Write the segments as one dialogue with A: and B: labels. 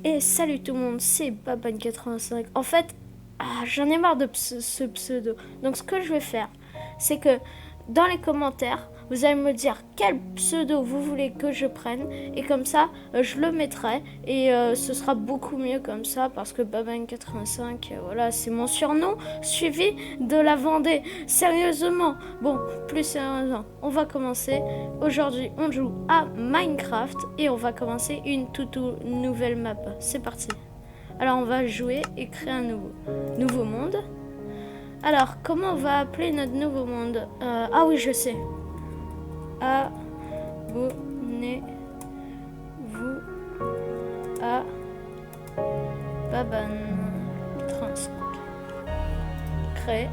A: Et salut tout le monde, c'est Baban85. En fait, j'en ai marre de ce pseudo. Donc ce que je vais faire, c'est que dans les commentaires, vous allez me dire quel pseudo vous voulez que je prenne. Et comme ça, je le mettrai. Et ce sera beaucoup mieux comme ça. Parce que Baban85, voilà, c'est mon surnom. Suivi de la Vendée. Sérieusement. Bon, plus sérieusement, on va commencer. Aujourd'hui, on joue à Minecraft. Et on va commencer une toute nouvelle map. C'est parti. Alors, on va jouer et créer un nouveau monde. Alors, comment on va appeler notre nouveau monde? Ah oui, je sais. Abonnez-vous à Baban35. Créer.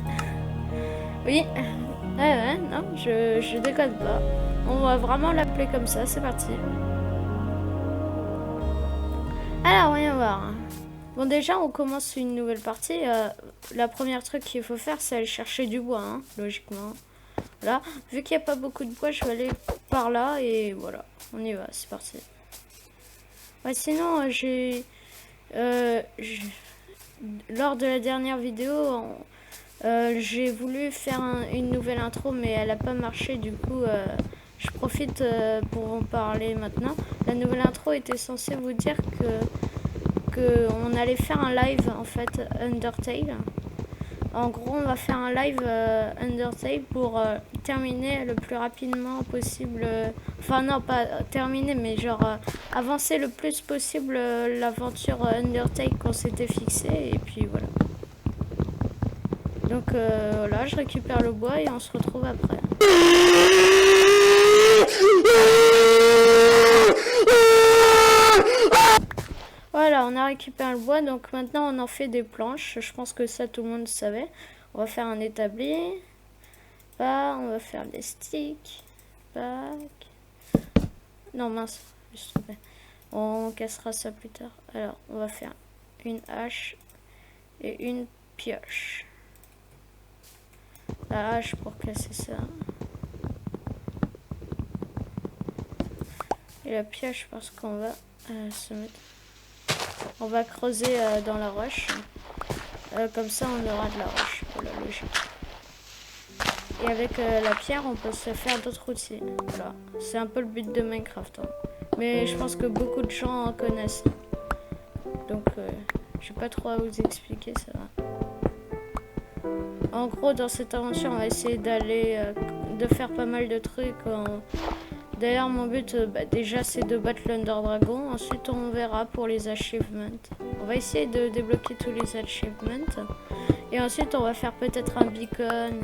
A: Oui. Ouais, non, je déconne pas. On va vraiment l'appeler comme ça, c'est parti. Alors, voyons voir. Bon, déjà, on commence une nouvelle partie. La première truc qu'il faut faire, c'est aller chercher du bois, hein, logiquement. Voilà. Vu qu'il n'y a pas beaucoup de bois, je vais aller par là et voilà. On y va, c'est parti. Ouais, sinon, lors de la dernière vidéo, j'ai voulu faire une nouvelle intro, mais elle n'a pas marché. Du coup, je profite pour en parler maintenant. La nouvelle intro était censée vous dire qu'on allait faire un live, en fait, Undertale. En gros, on va faire un live Undertale pour terminer le plus rapidement possible. Enfin, non, pas terminer, mais genre avancer le plus possible l'aventure Undertale qu'on s'était fixé. Et puis voilà. Donc voilà, je récupère le bois et on se retrouve après. Voilà, on a récupéré le bois, donc maintenant on en fait des planches. Je pense que ça tout le monde savait. On va faire un établi. On va faire des sticks. Non mince, juste on cassera ça plus tard. Alors, on va faire une hache et une pioche. La hache pour casser ça. Et la pioche parce qu'on va se mettre... On va creuser dans la roche. Comme ça, on aura de la roche. Voilà, logique. Et avec la pierre, on peut se faire d'autres outils. Voilà. C'est un peu le but de Minecraft. Hein. Mais je pense que beaucoup de gens en connaissent. Donc, je vais pas trop à vous expliquer, ça va. En gros, dans cette aventure, on va essayer de faire pas mal de trucs. D'ailleurs, mon but, déjà, c'est de battre l'Under Dragon. Ensuite, on verra pour les achievements. On va essayer de débloquer tous les achievements. Et ensuite, on va faire peut-être un beacon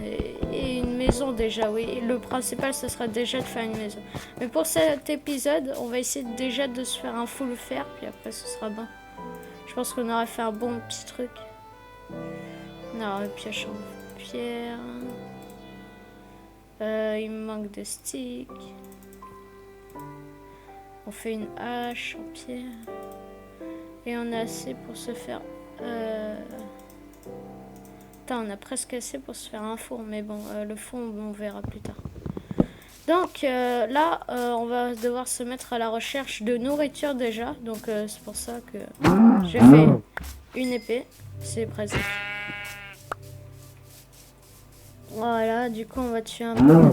A: et une maison déjà, oui. Le principal, ce sera déjà de faire une maison. Mais pour cet épisode, on va essayer déjà de se faire un full fer, puis après, ce sera bon. Je pense qu'on aurait fait un bon petit truc. Non, pioche en pierre. Il me manque de sticks. On fait une hache en pierre. Et on a assez pour se faire... Putain, on a presque assez pour se faire un four. Mais bon, le four, on verra plus tard. Donc là, on va devoir se mettre à la recherche de nourriture déjà. Donc c'est pour ça que j'ai fait une épée. C'est pratique. Voilà, du coup, on va tuer un peu.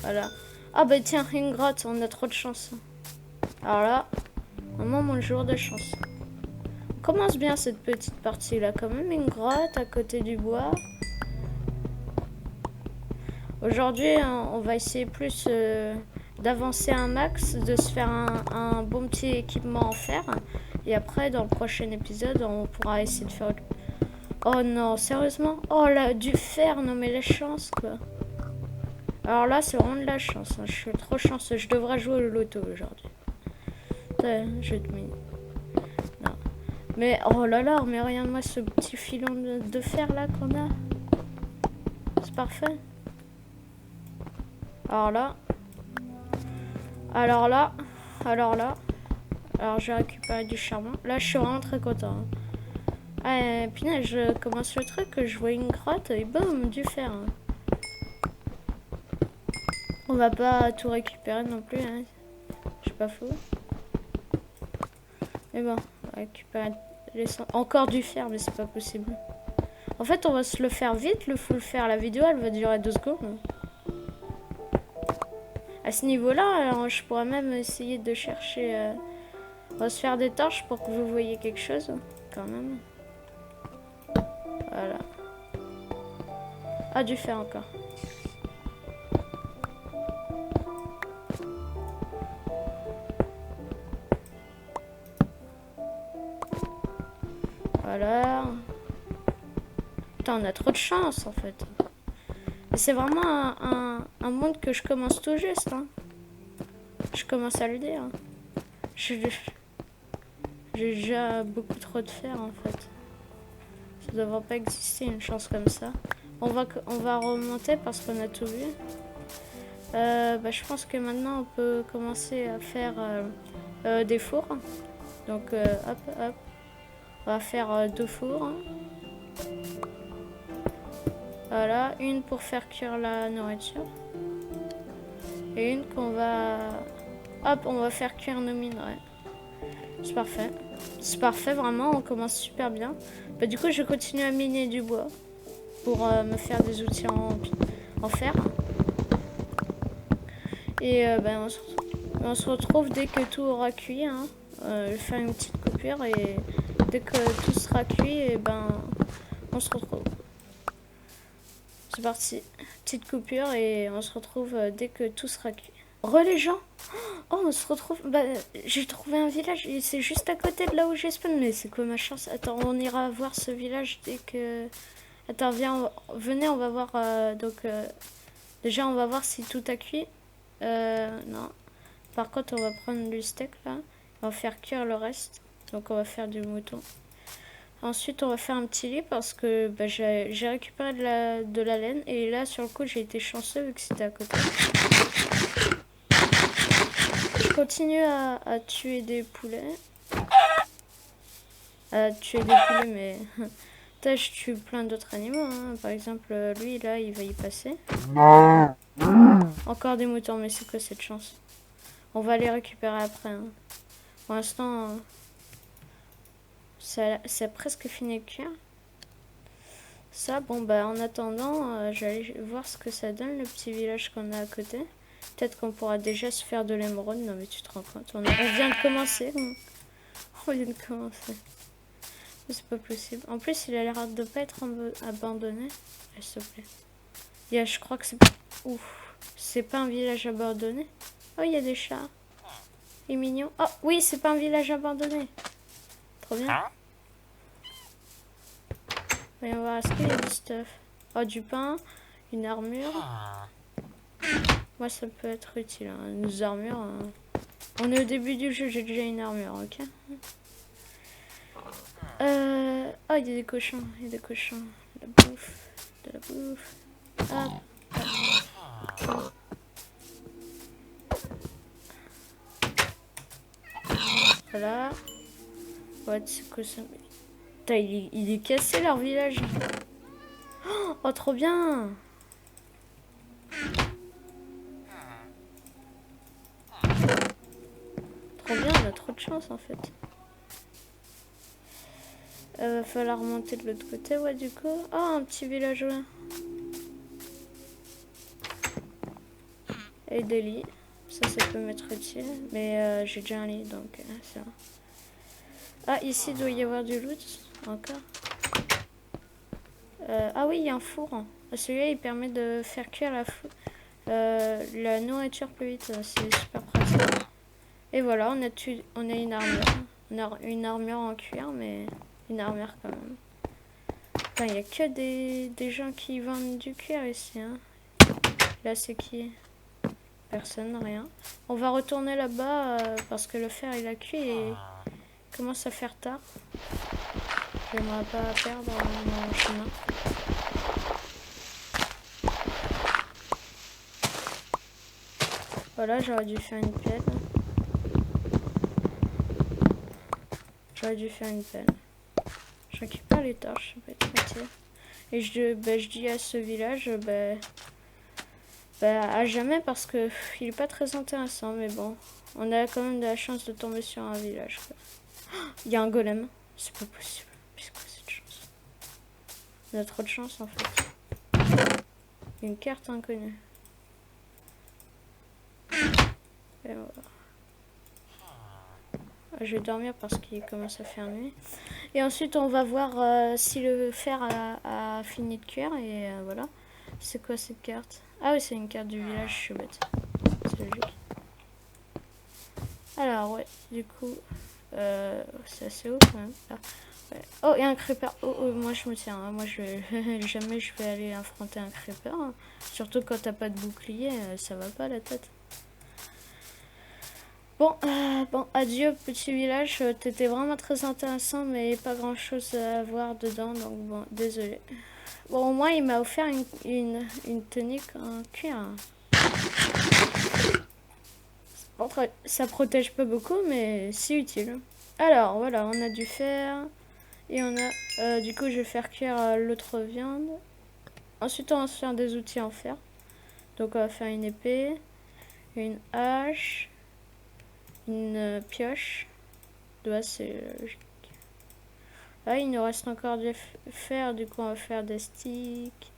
A: Voilà. Ah bah tiens, une grotte, on a trop de chance. Alors là, vraiment mon jour de chance. On commence bien cette petite partie là, quand même une grotte à côté du bois. Aujourd'hui, on va essayer plus d'avancer un max, de se faire un bon petit équipement en fer. Et après, dans le prochain épisode, on pourra essayer de faire... Oh non, sérieusement? Oh là, du fer, non mais la chance quoi. Alors là, c'est vraiment de la chance. Hein. Je suis trop chanceux. Je devrais jouer au loto aujourd'hui. Je te mets... Non. Mais oh là là, mais regarde-moi ce petit filon de fer là qu'on a. C'est parfait. Alors là. Alors j'ai récupéré du charbon. Là, je suis vraiment très content. Hein. Ah, punaise, je commence le truc, je vois une grotte et boum, du fer. Hein. On va pas tout récupérer non plus, hein. Je suis pas fou. Et bon, on va récupérer encore du fer, mais c'est pas possible. En fait, on va se le faire vite, le full fer. La vidéo, elle va durer 2 secondes. À ce niveau-là, je pourrais même essayer de chercher... on va se faire des torches pour que vous voyez quelque chose, quand même. Voilà. Ah, du fer encore. Voilà. Putain, on a trop de chance, en fait. C'est vraiment un monde que je commence tout juste. Hein. Je commence à le dire. J'ai déjà beaucoup trop de fer en fait. Ça ne devrait pas exister une chance comme ça. On va remonter parce qu'on a tout vu. Je pense que maintenant on peut commencer à faire des fours. Donc hop hop. On va faire 2 fours. Voilà, une pour faire cuire la nourriture. Et une qu'on va... Hop, on va faire cuire nos minerais. C'est parfait. C'est parfait, vraiment, on commence super bien. Du coup, je continue à miner du bois pour me faire des outils en fer. Et on se retrouve dès que tout aura cuit. Hein. Je vais faire une petite coupure et dès que tout sera cuit, et on se retrouve. C'est parti. Petite coupure et on se retrouve dès que tout sera cuit. Les gens. Oh, on se retrouve... j'ai trouvé un village. C'est juste à côté de là où j'ai spawn. Mais c'est quoi ma chance? Attends, on ira voir ce village dès que... Attends, viens, venez, on va voir... déjà, on va voir si tout a cuit. Non. Par contre, on va prendre du steak, là. On va faire cuire le reste. Donc, on va faire du mouton. Ensuite, on va faire un petit lit parce que j'ai récupéré de la laine. Et là, sur le coup, j'ai été chanceux vu que c'était à côté. Je continue à tuer des poulets. Mais... je tue plein d'autres animaux. Hein. Par exemple, lui, là, il va y passer. Encore des moutons, mais c'est quoi cette chance? On va les récupérer après. Hein. Pour l'instant, ça a presque fini de cuire. Ça, en attendant, j'allais voir ce que ça donne, le petit village qu'on a à côté. Peut-être qu'on pourra déjà se faire de l'émeraude. Non, mais tu te rends compte, on vient de commencer. On vient de commencer. C'est pas possible. En plus, il a l'air de pas être abandonné. S'il te plaît. Je crois que c'est... Ouf. C'est pas un village abandonné. Oh, il y a des chats. Il est mignon. Oh, oui, c'est pas un village abandonné. Trop bien. Voyons voir, est-ce qu'il y a du stuff? Oh, du pain, une armure. Moi, ça peut être utile. Hein. Nos armures. Hein. On est au début du jeu, j'ai déjà une armure, ok? Oh, il y a des cochons. Il y a des cochons. De la bouffe. De la bouffe. Hop. Voilà. Ouais, c'est quoi ça? Putain, il est cassé leur village. Oh, trop bien. Trop bien, on a trop de chance en fait. Va falloir remonter de l'autre côté, ouais, du coup. Oh, un petit villageois. Et des lits. Ça peut m'être utile. Mais j'ai déjà un lit, donc c'est bon. Ah, ici, il doit y avoir du loot. Encore. Ah oui, il y a un four. Celui-là, il permet de faire cuire la nourriture plus vite. C'est super pratique. Et voilà, on a une armure. On a une armure en cuir, mais une armure quand même. Enfin, il n'y a que des gens qui vendent du cuir ici. Hein. Là, c'est qui? Personne, rien. On va retourner là-bas parce que le fer, il a cuit et commence à faire tard. J'aimerais pas perdre mon chemin. Voilà, j'aurais dû faire une pelle. Je récupère les torches, ça peut être utile. Et je dis à ce village, à jamais parce qu'il est pas très intéressant, mais bon, on a quand même de la chance de tomber sur un village. Quoi. Il y a un golem. C'est pas possible. C'est quoi cette chance? On a trop de chance en fait. Une carte inconnue. Et voilà. Je vais dormir parce qu'il commence à faire nuit. Et ensuite, on va voir si le fer a fini de cuire. Et voilà. C'est quoi cette carte? Ah oui, c'est une carte du village, je suis bête. C'est logique. Alors, ouais, du coup, c'est assez haut quand même. Là. Ouais. Oh, il y a un creeper. Oh, moi je me tiens. Hein. Moi, jamais je vais aller affronter un creeper. Hein. Surtout quand t'as pas de bouclier, ça va pas la tête. Bon, adieu petit village, t'étais vraiment très intéressant, mais pas grand chose à voir dedans, donc bon, désolé. Bon, au moins il m'a offert une tunique en cuir. Bon, ça protège pas beaucoup, mais c'est utile. Alors voilà, on a du fer, et on a, du coup je vais faire cuire l'autre viande. Ensuite on va se faire des outils en fer. Donc on va faire une épée, une hache, une pioche. Là, c'est là, il nous reste encore du fer, du coup on va faire des sticks.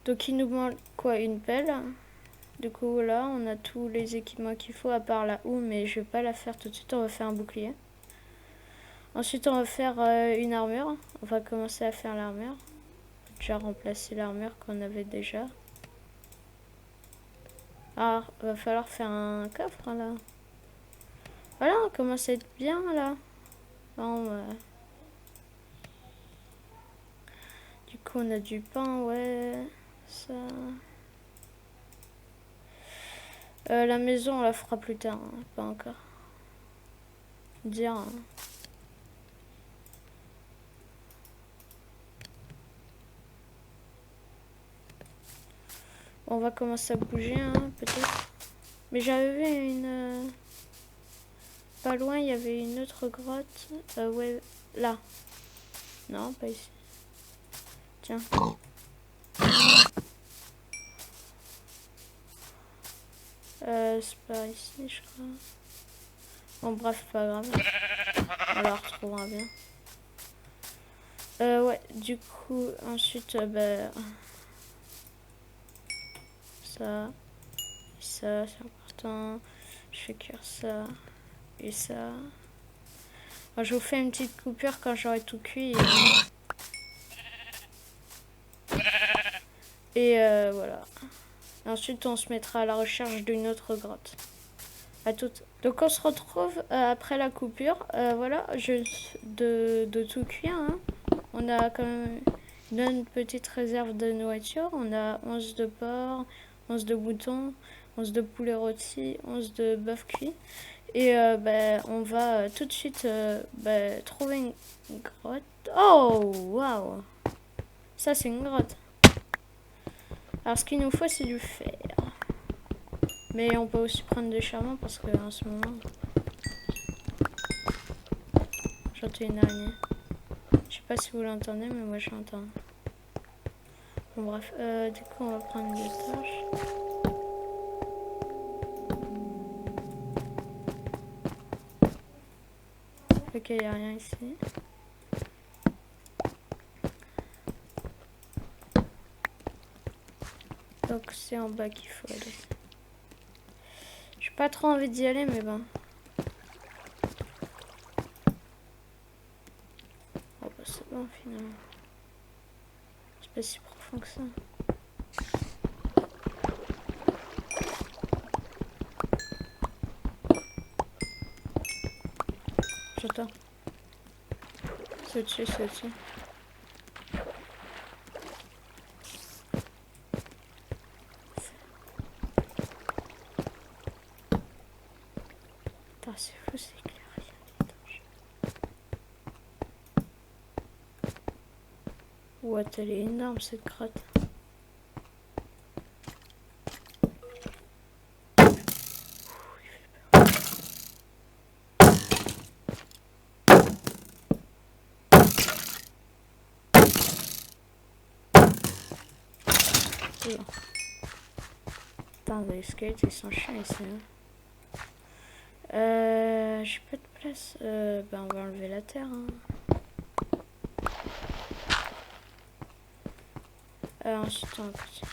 A: Donc il nous manque quoi? Une pelle. Du coup là on a tous les équipements qu'il faut à part la houe, mais je vais pas la faire tout de suite, on va faire un bouclier. Ensuite on va faire une armure, on va commencer à faire l'armure. Déjà remplacer l'armure qu'on avait déjà. Ah, va falloir faire un coffre là. Voilà, on commence à être bien là. Bon, du coup on a du pain, ouais. Ça. La maison on la fera plus tard, hein, pas encore. Dire. Hein. On va commencer à bouger, hein, peut-être. Mais j'avais vu une... Pas loin, il y avait une autre grotte. Ouais, là. Non, pas ici. Tiens. C'est pas ici, je crois. Bon, bref, pas grave. On la retrouvera bien. Ouais, du coup, ensuite, bah... Ça. Et ça, c'est important. Je fais cuire ça. Et ça. Alors, je vous fais une petite coupure quand j'aurai tout cuit. Et voilà. Ensuite, on se mettra à la recherche d'une autre grotte. À toutes. Donc, on se retrouve après la coupure. Voilà, de tout cuire. Hein. On a quand même une petite réserve de nourriture. On a 11 de porc, 11 de moutons, 11 de poulet rôti, 11 de bœuf cuit. Et bah, on va tout de suite bah, trouver une grotte. Oh, waouh! Ça, c'est une grotte. Alors, ce qu'il nous faut, c'est du fer. Mais on peut aussi prendre du charbon parce que en ce moment, j'entends une araignée. Je sais pas si vous l'entendez, mais moi je l'entends. Bon, bref, du coup, on va prendre des torches. Ok, il n'y a rien ici. Donc, c'est en bas qu'il faut aller. J'ai pas trop envie d'y aller, mais bon. Oh, bah, c'est bon, finalement. C'est pas si profond que ça. J'entends. C'est au-dessus, c'est au-dessus. Putain, c'est fou, c'est éclairé. What, elle est énorme cette grotte. Putain, les squelettes ils sont chiants ici. Hein. J'ai pas de stress. Ben, on va enlever la terre. Hein. Ensuite, on va continuer.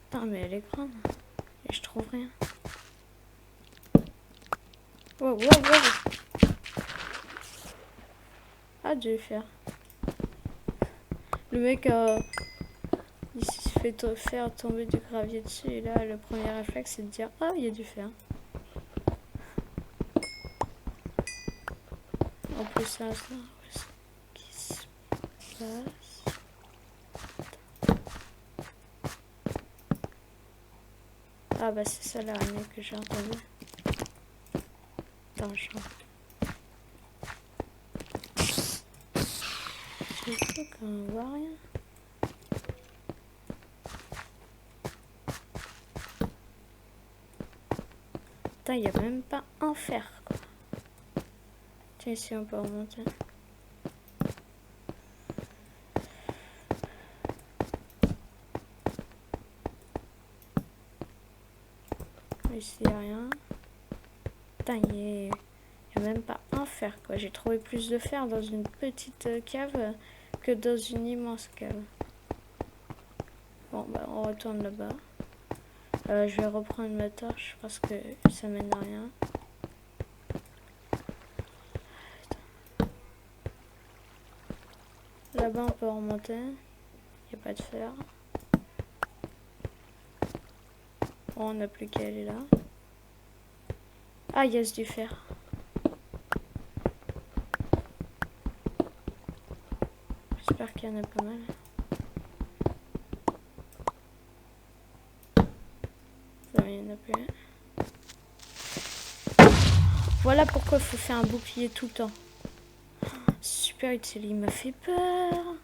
A: Putain, mais elle est grande. Et je trouve rien. Wow, wow, wow. Ah, Dieu faire. Le mec, il se fait faire tomber du gravier dessus. Et là, le premier réflexe, c'est de dire: ah, il y a du fer. En plus, ça, qu'est-ce qui se passe? Ah, bah, c'est ça l'araignée que j'ai entendue. Attends, je fou qu'on voit rien. Putain, il n'y a même pas un fer, quoi. Tiens, ici, on peut remonter. Ici, il n'y a rien. Putain, il n'y a même pas un fer, quoi. J'ai trouvé plus de fer dans une petite cave que dans une immense cave. Bon, bah, on retourne là-bas. Je vais reprendre ma torche parce que ça mène à rien. Là-bas, on peut remonter. Il n'y a pas de fer. Bon, on n'a plus qu'à aller là. Ah, il y a du fer. J'espère qu'il y en a pas mal. Non, il n'y en a plus. Voilà pourquoi il faut faire un bouclier tout le temps. Super utile, il m'a fait peur.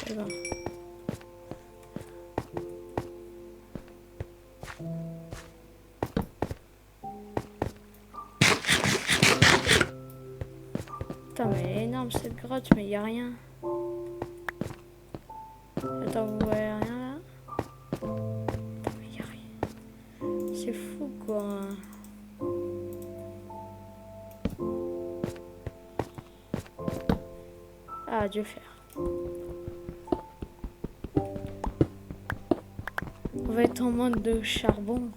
A: C'est bon. Putain, mais elle est énorme cette grotte, mais il n'y a rien. Attends, vous voyez rien là? Putain, mais il n'y a rien. C'est fou quoi. Ah, Dieu faire. On va être en manque de charbon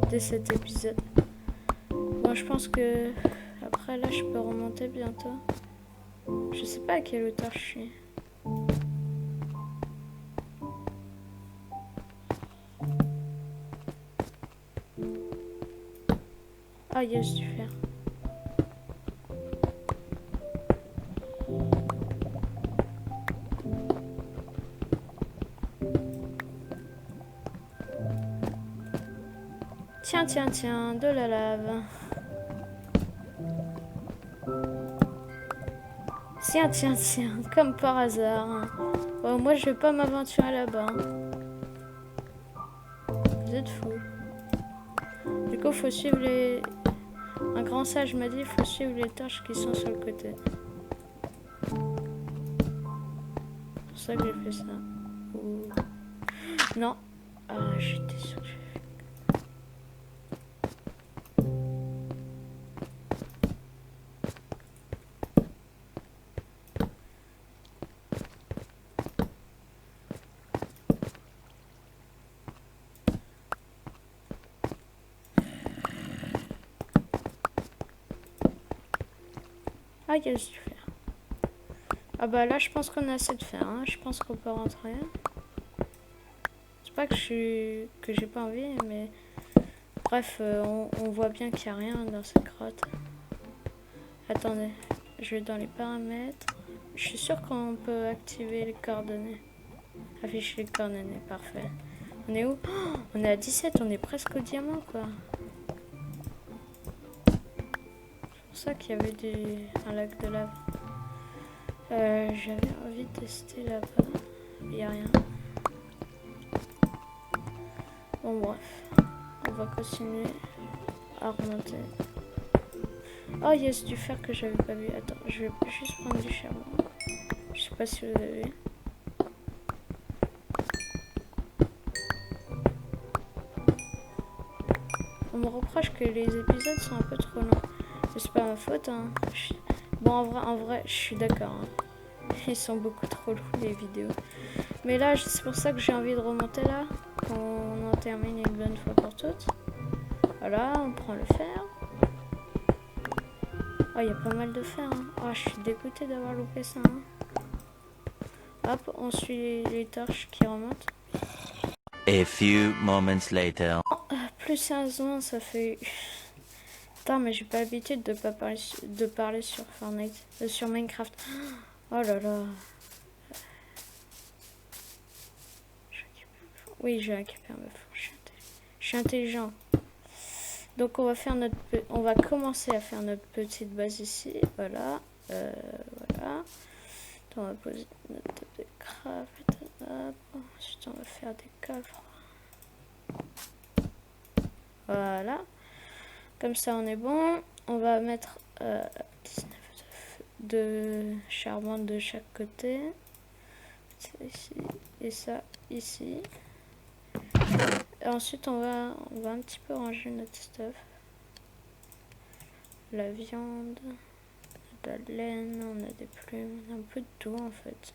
A: dès cet épisode. Bon, je pense que après là, je peux remonter bientôt. Je sais pas à quelle hauteur je suis. Ah, yes, du fer. Tiens, tiens, tiens, de la lave. Tiens, tiens, tiens, comme par hasard. Bon, moi, je vais pas m'aventurer là-bas. Vous êtes fous. Du coup, faut suivre les... Un grand sage m'a dit qu'il faut suivre les torches qui sont sur le côté. C'est pour ça que j'ai fait ça. Ouh. Non. Ah, j'étais sûre que j'ai fait. Ah, il y a du fer. Ah bah là, je pense qu'on a assez de fer. Hein. Je pense qu'on peut rentrer. C'est pas que j'ai pas envie, mais... Bref, on voit bien qu'il n'y a rien dans cette grotte. Attendez. je vais dans les paramètres. Je suis sûr qu'on peut activer les coordonnées. Afficher les coordonnées, parfait. On est où? Oh, on est à 17, on est presque au diamant, quoi. C'est pour ça qu'il y avait un lac de lave. J'avais envie de tester là-bas. Il n'y a rien. Bon, bref. On va continuer à remonter. Oh, il y a du fer que j'avais pas vu. Attends, je vais juste prendre du charbon. Je sais pas si vous avez vu. On me reproche que les épisodes sont un peu trop longs. Mais c'est pas ma faute, hein. Bon, en vrai, je suis d'accord. Hein. Ils sont beaucoup trop longs, les vidéos. Mais là, c'est pour ça que j'ai envie de remonter là. Qu'on en termine une bonne fois pour toutes. Voilà, on prend le fer. Oh, il y a pas mal de fer. Hein. Oh, je suis dégoûtée d'avoir loupé ça. Hein. Hop, on suit les torches qui remontent.
B: A few moments later.
A: Plus sérieusement, ça fait... Putain, mais j'ai pas l'habitude de pas parler sur Fortnite, sur Minecraft. Oh là là. Oui, j'ai récupéré ma fourche. Je suis intelligent. Donc on va commencer à faire notre petite base ici. Voilà. Voilà. On va poser notre table de craft. Hop. Ensuite on va faire des coffres. Voilà. Comme ça on est bon. On va mettre 19 de charbon de chaque côté. Ça ici et ça ici. Et ensuite on va un petit peu ranger notre stuff. La viande, de la laine, on a des plumes, on a un peu de tout en fait.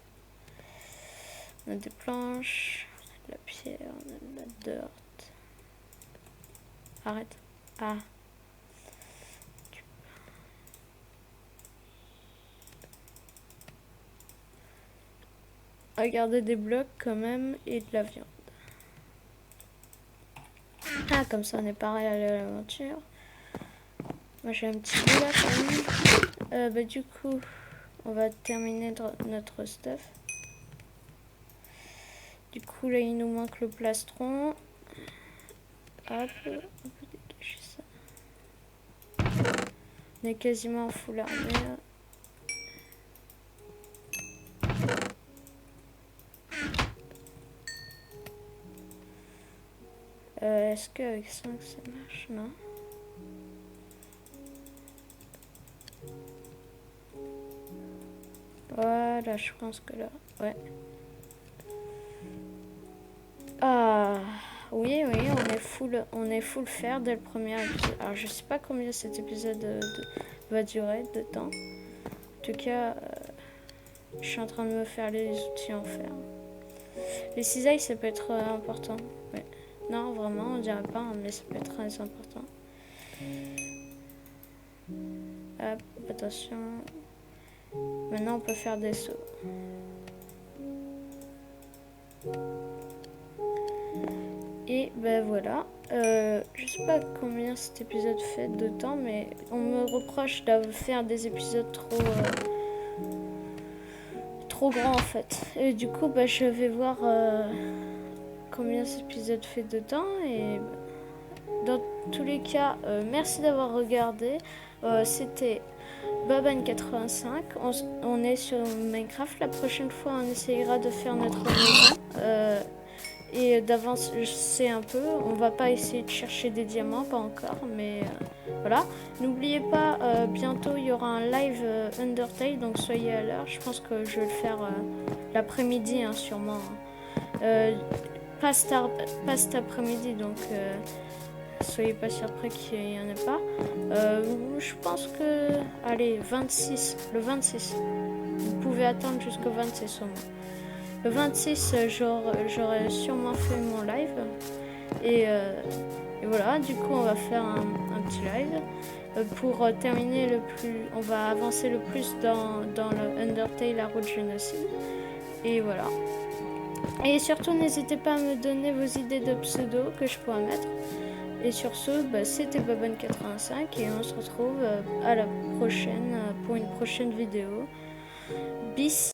A: On a des planches, on a de la pierre, on a de la dirt. Arrête. Ah. Regardez des blocs quand même et de la viande. Ah, comme ça on est pareil à l'aventure. Moi j'ai un petit bout là quand même. Bah du coup, on va terminer notre stuff. Du coup là il nous manque le plastron. Hop, on peut dégager ça. On est quasiment en full armure. Est-ce qu'avec 5 ça marche? Non. Voilà, je pense que là, ouais. Ah, oui, on est full fer dès le premier épisode. Alors, je sais pas combien cet épisode va durer de temps. En tout cas, je suis en train de me faire les outils en fer. Les cisailles, ça peut être important. Ouais. Non, vraiment, on dirait pas, hein, mais ça peut être très important. Hop, attention. Maintenant, on peut faire des sauts. Et ben voilà. Je sais pas combien cet épisode fait de temps, mais on me reproche de faire des épisodes trop grands en fait. Et du coup, bah, je vais voir combien cet épisode fait de temps. Et dans tous les cas, merci d'avoir regardé. C'était Baban85. On est sur Minecraft. La prochaine fois, on essayera de faire notre maison. Et d'avance, je sais un peu. On va pas essayer de chercher des diamants, pas encore. Mais voilà. N'oubliez pas, bientôt, il y aura un live Undertale. Donc, soyez à l'heure. Je pense que je vais le faire l'après-midi, hein, sûrement. Pas cet après-midi. Donc... soyez pas surpris qu'il n'y en ait pas. Je pense que... Allez, le 26. Vous pouvez attendre jusqu'au 26 au moins. Le 26, j'aurai sûrement fait mon live. Et voilà, du coup, on va faire un petit live. Pour terminer on va avancer le plus dans le Undertale, la route génocide. Et voilà. Et surtout, n'hésitez pas à me donner vos idées de pseudo que je pourrais mettre. Et sur ce, c'était Baban85 et on se retrouve à la prochaine pour une prochaine vidéo. Bis.